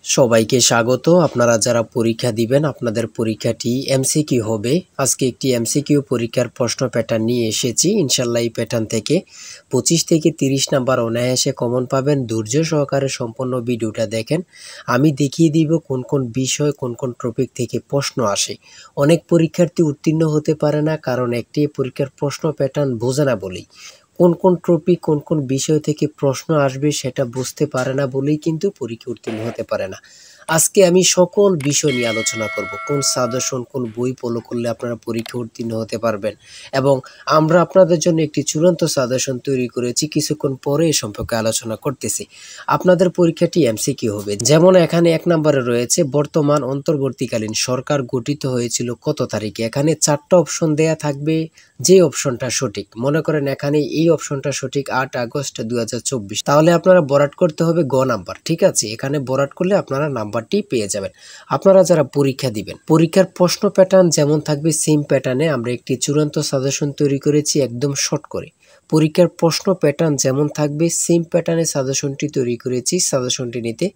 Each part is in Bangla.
সবাইকে স্বাগত। আপনারা যারা পরীক্ষা দিবেন আপনাদের পরীক্ষাটি এমসিকিউ হবে। আজকে একটি এমসিকিউ পরীক্ষার প্রশ্ন প্যাটার্ন নিয়ে এসেছি। ইনশাল্লাহ এই প্যাটার্ন থেকে 25 থেকে 30 নাম্বার অনায়াসে কমন পাবেন। ধৈর্য সহকারে সম্পূর্ণ ভিডিওটা দেখেন। আমি দেখিয়ে দিব কোন কোন বিষয় কোন কোন টপিক থেকে প্রশ্ন আসে। অনেক পরীক্ষার্থী উত্তীর্ণ হতে পারে না, কারণ একটি পরীক্ষার প্রশ্ন প্যাটার্ন বোঝে না বলেই। কোন কোন টপিক কোন কোন বিষয় থেকে প্রশ্ন আসবে সেটা বুঝতে পারে না বলেই কিন্তু পরীক্ষা উত্তীর্ণ হতে পারে না। আজকে আমি সকল বিষয় নিয়ে আলোচনা করব। কোন সাজেশন কোন বই ফলো করলে আপনারা পরীক্ষা উত্তীর্ণ হতে পারবেন, এবং আমরা আপনাদের জন্য একটি চূড়ান্ত সাজেশন তৈরি করেছি। কিছুক্ষণ পরে এ সম্পর্কে আলোচনা করতেছি। আপনাদের পরীক্ষাটি এমসিকিউ হবে। যেমন এখানে 1 নম্বরে রয়েছে বর্তমান অন্তর্বর্তীকালীন সরকার গঠিত হয়েছিল কত তারিখে। এখানে 4টা অপশন দেয়া থাকবে, যে অপশনটা সঠিক। মনে করেন এখানে এই অপশনটা সঠিক 8 আগস্ট 2024, তাহলে আপনারা বরাট করতে হবে গ নাম্বার। ঠিক আছে, এখানে বরাট করলে আপনারা নাম্বারটি পেয়ে যাবেন। আপনারা যারা পরীক্ষা দিবেন, পরীক্ষার প্রশ্ন প্যাটার্ন যেমন থাকবে সেম প্যাটার্নে আমরা একটি চূড়ান্ত সাজেশন তৈরি করেছি, একদম শর্ট করে। পরীক্ষার প্রশ্ন প্যাটার্ন যেমন থাকবে সেম প্যাটার্নে সাজেশনটি তৈরি করেছি। সাজেশনটি নিতে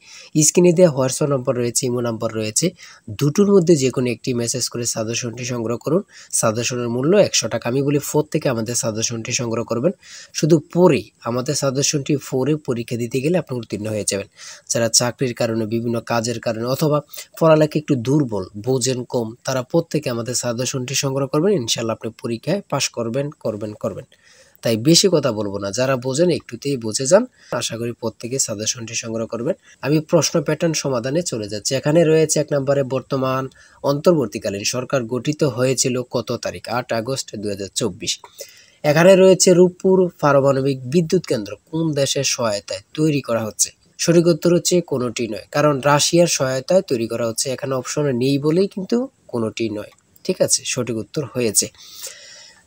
স্ক্রিনে দেওয়া হোয়াটসঅ্যাপ নাম্বার রয়েছে, ইমো নাম্বার রয়েছে, দুটোর মধ্যে যে কোনো একটি মেসেজ করে সাজেশনটি সংগ্রহ করুন। সাজেশনের মূল্য 100 টাকা। আমি বলি 4 থেকে আমাদের সাজেশনটি সংগ্রহ করবেন। শুধু পড়ে আমাদের সাজেশনটি পড়ে পরীক্ষা দিতে গেলে আপনি উত্তীর্ণ হয়ে যাবেন। যারা চাকরির কারণে, বিভিন্ন কাজের কারণে অথবা পড়ালেখা একটু দুর্বল, বোঝেন কম, তারা প্রত্যেকে আমাদের সাজেশনটি সংগ্রহ করবেন। ইনশাল্লাহ আপনি পরীক্ষায় পাশ করবেন। তাই বেশি কথা বলবো না, যারা বোঝেন একটুতেই বুঝে যান। আশা করি প্রত্যেকে সাজেশনটি সংগ্রহ করবেন। আমি প্রশ্ন প্যাটার্ন সমাধানে চলে যাচ্ছি। এখানে রয়েছে 1 নম্বরে বর্তমান অন্তর্বর্তীকালীন সরকার গঠিত হয়েছিল কত তারিখ, 8 আগস্ট 2024। এখানে রয়েছে রূপপুর পারমাণবিক বিদ্যুৎ কেন্দ্র কোন দেশের সহায়তায় তৈরি করা হচ্ছে। সঠিক উত্তর হচ্ছে কোনোটি নয়, কারণ রাশিয়ার সহায়তায় তৈরি করা হচ্ছে। এখানে অপশনে নেই বলেই কিন্তু কোনোটি নয়। ঠিক আছে, সঠিক উত্তর হয়েছে।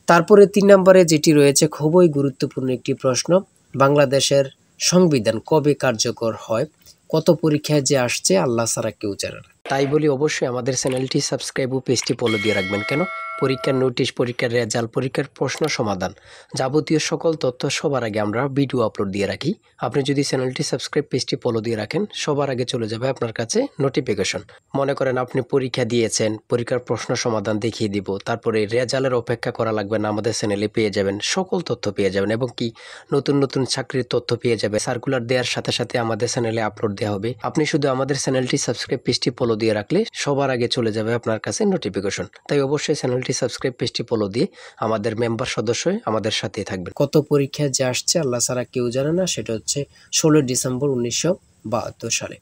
তারপরে 3 নম্বরে যেটি রয়েছে খুবই গুরুত্বপূর্ণ একটি প্রশ্ন, বাংলাদেশের সংবিধান কবে কার্যকর হয়। কত পরীক্ষায় যে আসছে আল্লাহ ছাড়া কেউ জানে না। তাই বলি অবশ্যই আমাদের চ্যানেলটি সাবস্ক্রাইব ও পেজটি ফলো দিয়ে রাখবেন। কেন? পরীক্ষার নোটিশ, পরীক্ষার রেজাল্ট, পরীক্ষার প্রশ্ন সমাধান, যাবতীয় সকল তথ্য সবার আগে আমরা ভিডিও আপলোড দিয়ে রাখি। আপনি যদি চ্যানেলটি সাবস্ক্রাইব, পেজটি ফলো দিয়ে রাখেন, সবার আগে চলে যাবে আপনার কাছে নোটিফিকেশন। মনে করেন আপনি পরীক্ষা দিয়েছেন, পরীক্ষার প্রশ্ন সমাধান দেখিয়ে দিব, তারপরে রেজাল্টের অপেক্ষা করা লাগবে না, আমাদের চ্যানেলে পেয়ে যাবেন, সকল তথ্য পেয়ে যাবেন, এবং কি নতুন নতুন চাকরির তথ্য পেয়ে যাবে। সার্কুলার দেওয়ার সাথে সাথে আমাদের চ্যানেলে আপলোড দেওয়া হবে। আপনি শুধু আমাদের চ্যানেলটি সাবস্ক্রাইব, পেজটি ফলো দিয়ে রাখলে সবার আগে চলে যাবে আপনার কাছে নোটিফিকেশন। তাই অবশ্যই চ্যানেলটি সাবস্ক্রাইব, পেজটি ফলো দিয়ে আমাদের মেম্বার সদস্য হয়ে আমাদের সাথেই থাকবেন। কত পরীক্ষায় যে আসছে আল্লাহ ছাড়া কেউ জানে না, সেটা হচ্ছে 16 ডিসেম্বর 1972 সালে।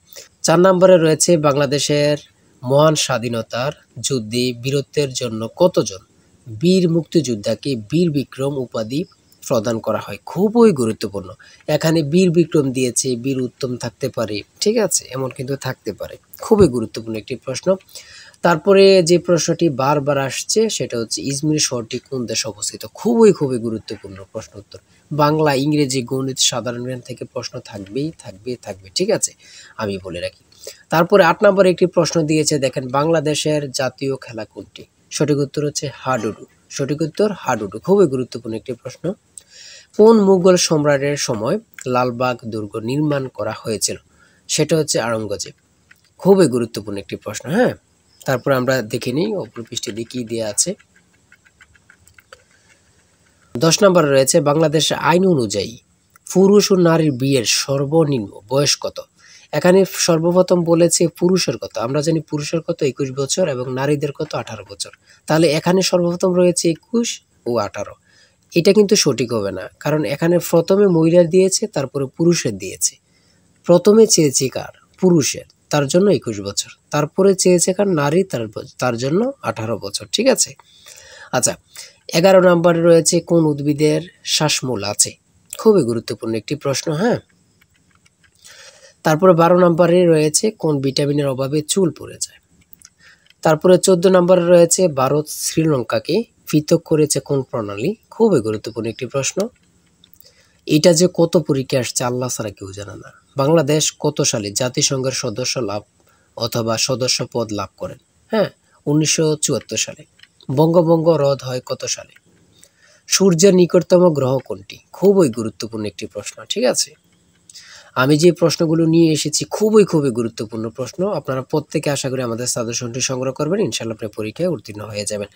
4 নম্বরে রয়েছে বাংলাদেশের মহান স্বাধীনতার যুদ্ধে বীরত্বের জন্য কতজন বীর মুক্তিযোদ্ধাকে বীর বিক্রম উপাধি প্রদান করা হয়। খুবই গুরুত্বপূর্ণ। এখানে বীর বিক্রম দিয়েছে, বীর উত্তম থাকতে পারে, ঠিক আছে, এমন কিন্তু থাকতে পারে। খুবই গুরুত্বপূর্ণ একটি প্রশ্ন। তারপরে যে প্রশ্নটি বারবার আসছে সেটা হচ্ছে ইজমির শহরটি কোন দেশে অবস্থিত। খুবই গুরুত্বপূর্ণ প্রশ্ন উত্তর। বাংলা, ইংরেজি, গণিত, সাধারণ জ্ঞান থেকে প্রশ্ন থাকবে। ঠিক আছে, আমি বলে রাখি। তারপরে 8 নম্বরে একটি প্রশ্ন দিয়েছে, দেখেন বাংলাদেশের জাতীয় খেলা কোনটি। সঠিক উত্তর হচ্ছে হাডুডু। সঠিক উত্তর হাডুডু। খুবই গুরুত্বপূর্ণ একটি প্রশ্ন। কোন মুঘল সম্রাটের সময় লালবাগ দুর্গ নির্মাণ করা হয়েছিল। সেটা হচ্ছে আওরঙ্গজেব। খুবই গুরুত্বপূর্ণ একটি প্রশ্ন। হ্যাঁ, তারপর আমরা দেখে নিই অপর পৃষ্ঠে কি দেওয়া আছে। 10 নম্বরে রয়েছে বাংলাদেশের আইন অনুযায়ী পুরুষ ও নারীর বিয়ের সর্বনিম্ন বয়স কত। এখানে সর্বপ্রথম বলেছে পুরুষের কত। আমরা জানি পুরুষের কত 21 বছর এবং নারীদের কত 18 বছর। তাহলে এখানে সর্বপ্রথম রয়েছে 21 ও 18। এটা কিন্তু সঠিক হবে না, কারণ এখানে প্রথমে মহিলার দিয়েছে, তারপরে পুরুষের দিয়েছে। প্রথমে চেয়েছে কার, পুরুষের, তার জন্য 21 বছর। তারপরে চেয়েছে কার, নারী, তার জন্য 18 বছর। ঠিক আছে। আচ্ছা, 11 নম্বরে রয়েছে কোন উদ্ভিদের শ্বাসমূল আছে। খুবই গুরুত্বপূর্ণ একটি প্রশ্ন। হ্যাঁ, তারপরে 12 নম্বরে রয়েছে কোন ভিটামিনের অভাবে চুল পড়ে যায়। তারপরে 14 নম্বরে রয়েছে ভারত শ্রীলঙ্কাকে পৃথক করেছে কোন প্রণালী। খুবই গুরুত্বপূর্ণ একটি প্রশ্ন। এটা যে কত পরীক্ষা আসছে আল্লাহ ছাড়া কেউ জানে না। বাংলাদেশ কত সালে জাতিসংঘের সদস্য লাভ অথবা সদস্য পদ লাভ করেন। হ্যাঁ, 1974 সালে। বঙ্গভঙ্গ রদ হয় কত সালে। সূর্যের নিকটতম গ্রহ কোনটি। খুবই গুরুত্বপূর্ণ একটি প্রশ্ন। ঠিক আছে, আমি যে প্রশ্নগুলো নিয়ে এসেছি খুবই গুরুত্বপূর্ণ প্রশ্ন। আপনারা প্রত্যেকে আশা করি আমাদের সাজেশনটি সংগ্রহ করবেন, ইনশাআল্লাহ আপনি পরীক্ষায় উত্তীর্ণ হয়ে যাবেন।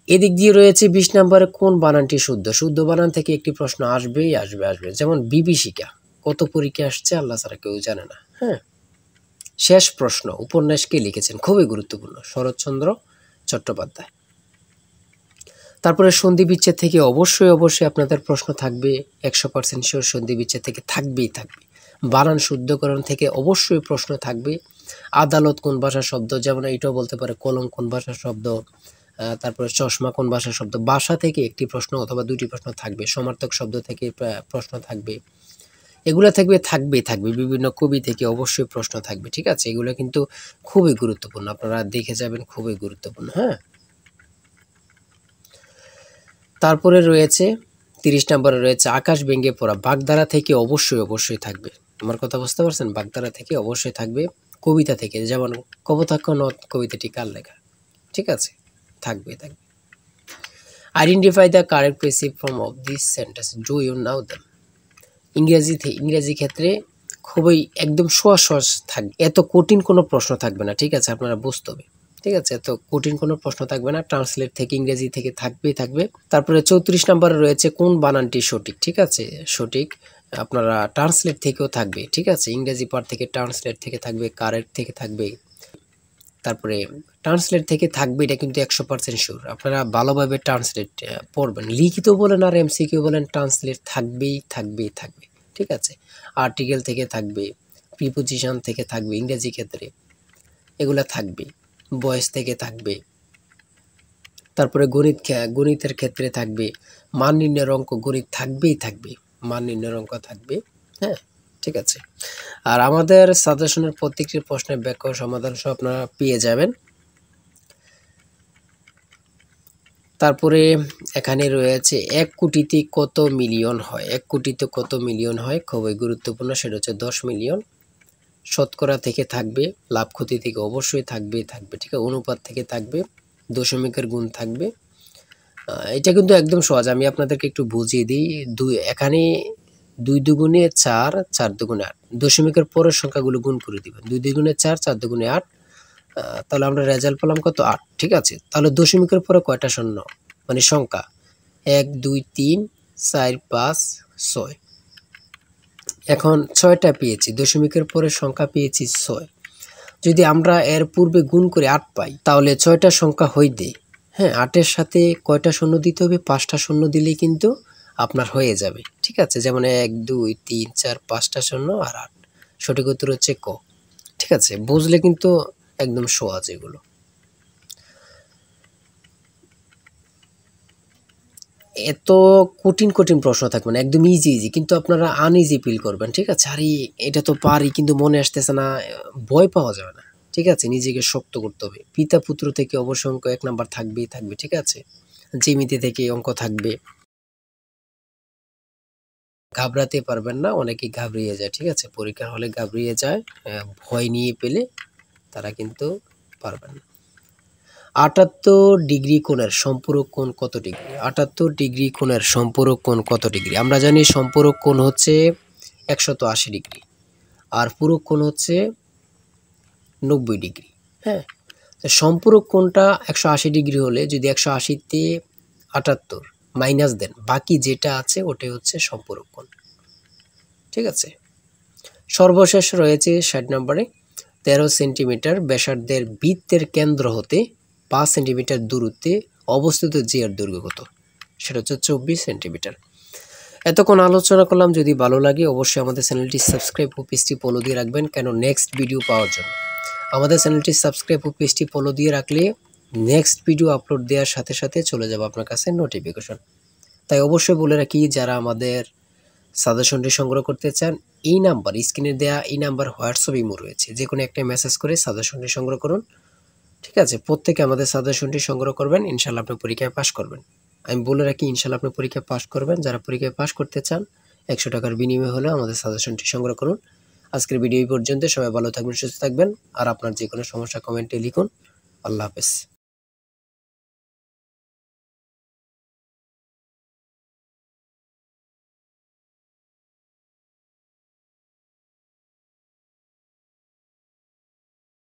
এদিক দিয়ে রয়েছে 20 নম্বরে কোন বানানটি শুদ্ধ। শুদ্ধ বানান থেকে একটি প্রশ্ন আসবেই আসবে। যেমন বিভীষিকা কত পরীক্ষা আসছে আল্লাহ ছাড়া কেউ জানে না। হ্যাঁ, শেষ প্রশ্ন উপন্যাস কে লিখেছেন, খুবই গুরুত্বপূর্ণ, শরৎচন্দ্র চট্টোপাধ্যায়। তারপরে সন্ধি বিচ্ছেদ থেকে অবশ্যই আপনাদের প্রশ্ন থাকবে, 100% শিওর সন্ধি বিচ্ছেদ থেকে থাকবেই। বানান শুদ্ধকরণ থেকে অবশ্যই প্রশ্ন থাকবে। আদালত কোন ভাষার শব্দ, যেমন এটাও বলতে পারে কলম কোন ভাষার শব্দ, তারপরে চশমা কোন ভাষার শব্দ। ভাষা থেকে একটি প্রশ্ন অথবা দুটি প্রশ্ন থাকবে। সমার্থক শব্দ থেকে প্রশ্ন থাকবে। এগুলো থাকবে। বিভিন্ন কবি থেকে অবশ্যই প্রশ্ন থাকবে। ঠিক আছে, এগুলো কিন্তু খুবই গুরুত্বপূর্ণ, আপনারা দেখে যাবেন, খুবই গুরুত্বপূর্ণ। হ্যাঁ, তারপরে রয়েছে 30 নম্বরে রয়েছে আকাশ ভেঙে পড়া। বাগধারা থেকে অবশ্যই থাকবে। আমার কথা বুঝতে পারছেন? বাগধারা থেকে অবশ্যই থাকবে। কবিতা থেকে, যেমন কপোতাক্ষ নদ কবিতাটি কার লেখা। ঠিক আছে, থাকবে। Identify the correct passive form of this sentence, do you know them. ইংরেজি ক্ষেত্রে খুবই একদম সহজ থাকবে, এত কঠিন কোনো প্রশ্ন থাকবে না। ঠিক আছে, আপনারা বুঝতে হবে। ঠিক আছে, এত কঠিন কোনো প্রশ্ন থাকবে না। ট্রান্সলেট থেকে ইংরেজি থেকে থাকবে। তারপরে 34 নম্বরে রয়েছে কোন বানানটি সঠিক। ঠিক আছে, সঠিক আপনারা ট্রান্সলেট থেকেও থাকবে। ঠিক আছে, ইংরেজি পার্ট থেকে ট্রান্সলেট থেকে থাকবে, কারেক্ট থেকে থাকবে। তারপরে ট্রান্সলেট থেকে থাকবে, এটা কিন্তু 100% শিওর। আপনারা ভালোভাবে ট্রান্সলেট পড়বেন, লিখিত বলেন আর এমসিকিউ বলেন, ট্রান্সলেট থাকবেই। ঠিক আছে, আর্টিকেল থেকে থাকবে, প্রিপোজিশন থেকে থাকবে ইংরেজি ক্ষেত্রে, এগুলা থাকবে। ভয়েস থেকে থাকবে। তারপরে গণিতের ক্ষেত্রে থাকবে। মান নির্ণয়ের অঙ্ক গণিত থাকবে। মান নির্ণয়ের অঙ্ক থাকবে। হ্যাঁ, ঠিক আছে। আর আমাদের সাজেশনের প্রত্যেকটি প্রশ্নের ব্যাখ্যা ও সমাধান সহ আপনারা পেয়ে যাবেন। তারপরে এখানে রয়েছে 1 কোটিতে কত মিলিয়ন হয়। 1 কোটিতে কত মিলিয়ন হয়, খুবই গুরুত্বপূর্ণ, সেটা হচ্ছে 10 মিলিয়ন। শতকরা থেকে থাকবে, লাভ ক্ষতি থেকে অবশ্যই থাকবে। ঠিক আছে, অনুপাত থেকে থাকবে, দশমিকের গুণ থাকবে। এটা কিন্তু একদম সহজ, আমি আপনাদেরকে একটু বুঝিয়ে দিই। এখানে 2 দুগুণে 4, 4 দুগুণে 8, দশমিকের পরের সংখ্যাগুলো গুণ করে দিবেন। 2 দুগুণে 4, 4 দুগুণে 8, তাহলে আমরা রেজাল্ট পেলাম কত, 8। ঠিক আছে, তাহলে দশমিকের পরে কয়টা শূন্য, মানে সংখ্যা 1 2 3 4 5 6। এখন 6টা পেয়েছি, দশমিকের পরে সংখ্যা পেয়েছি 6। যদি আমরা এর পূর্বে গুণ করে 8 পাই, তাহলে 6টা সংখ্যা হইতে, হ্যাঁ, 8-এর সাথে কয়টা শূন্য দিতে হবে, 5টা শূন্য দিলেই কিন্তু আপনার হয়ে যাবে। ঠিক আছে, যেমন 1 2 3 4 5টা শূন্য আর 8। সঠিক উত্তর হচ্ছে ক। ঠিক আছে, বুঝলে কিন্তু একদম সহজ এগুলো। এত কঠিন প্রশ্ন থাকবে না, একদম ইজি, কিন্তু আপনারা আনইজি ফিল করবেন। ঠিক আছে, আরে এটা তো পারি কিন্তু মনে আসতেছে না, ভয় পাওয়া যাবে না। ঠিক আছে, নিজেকে শক্ত করতে হবে। পিতা পুত্র থেকে অবশ্য অঙ্ক 1 নাম্বার থাকবেই। ঠিক আছে, জ্যামিতি থেকে অঙ্ক থাকবে। ঘাবড়াতে পারবেন না, অনেকেই ঘাবড়িয়ে যায়। ঠিক আছে, পরীক্ষার হলে ঘাবড়িয়ে যায়, ভয় নিয়ে পেলে তারা কিন্তু পারবেন না। 78 ডিগ্রি কোণের সম্পূরক কোণ কত ডিগ্রি। 78 ডিগ্রি কোণের সম্পূরক কোণ কত ডিগ্রি। আমরা জানি সম্পূরক কোণ হচ্ছে 180 ডিগ্রি, আর পূরক কোণ হচ্ছে 90 ডিগ্রি। হ্যাঁ, সম্পূরক কোণটা 180 ডিগ্রি হলে যদি 180-তে 78 মাইনাস দেন, বাকি যেটা আছে ওটাই হচ্ছে সম্পূরক কোণ। ঠিক আছে, সর্বশেষ রয়েছে 60 নম্বরে 13 সেন্টিমিটার ব্যাসার্ধের বৃত্তের কেন্দ্র হতে 5 সেন্টিমিটার দূরত্বে অবস্থিত যে এর দৈর্ঘ্য কত, সেটা হচ্ছে 24 সেন্টিমিটার। এতক্ষণ আলোচনা করলাম, যদি ভালো লাগে অবশ্যই আমাদের চ্যানেলটি সাবস্ক্রাইব ও পেজটি ফলো দিয়ে রাখবেন, কেন নেক্সট ভিডিও পাওয়ার জন্য। আমাদের চ্যানেলটি সাবস্ক্রাইব ও পেজটি ফলো দিয়ে রাখলে নেক্সট ভিডিও আপলোড দেওয়ার সাথে সাথে চলে যাবে আপনার কাছে নোটিফিকেশন। তাই অবশ্যই বলে রাখি, যারা আমাদের সাজেশনটি সংগ্রহ করতে চান, এই নাম্বার, স্ক্রিনে দেওয়া এই নাম্বার হোয়াটসঅ্যাপ ইমো রয়েছে, যে কোনো একটা মেসেজ করে সাজেশনটি সংগ্রহ করুন। ঠিক আছে, প্রত্যেকে আমাদের সাজেশনটি সংগ্রহ করবেন, ইনশাআল্লাহ আপনি পরীক্ষায় পাশ করবেন। আমি বলে রাখি, ইনশাআল্লাহ আপনি পরীক্ষায় পাশ করবেন। যারা পরীক্ষায় পাশ করতে চান 100 টাকার বিনিময়ে হলেও আমাদের সাজেশনটি সংগ্রহ করুন। আজকের ভিডিও এই পর্যন্ত। সবাই ভালো থাকবেন, সুস্থ থাকবেন, আর আপনার যে কোনো সমস্যা কমেন্টে লিখুন। আল্লাহ হাফেজ।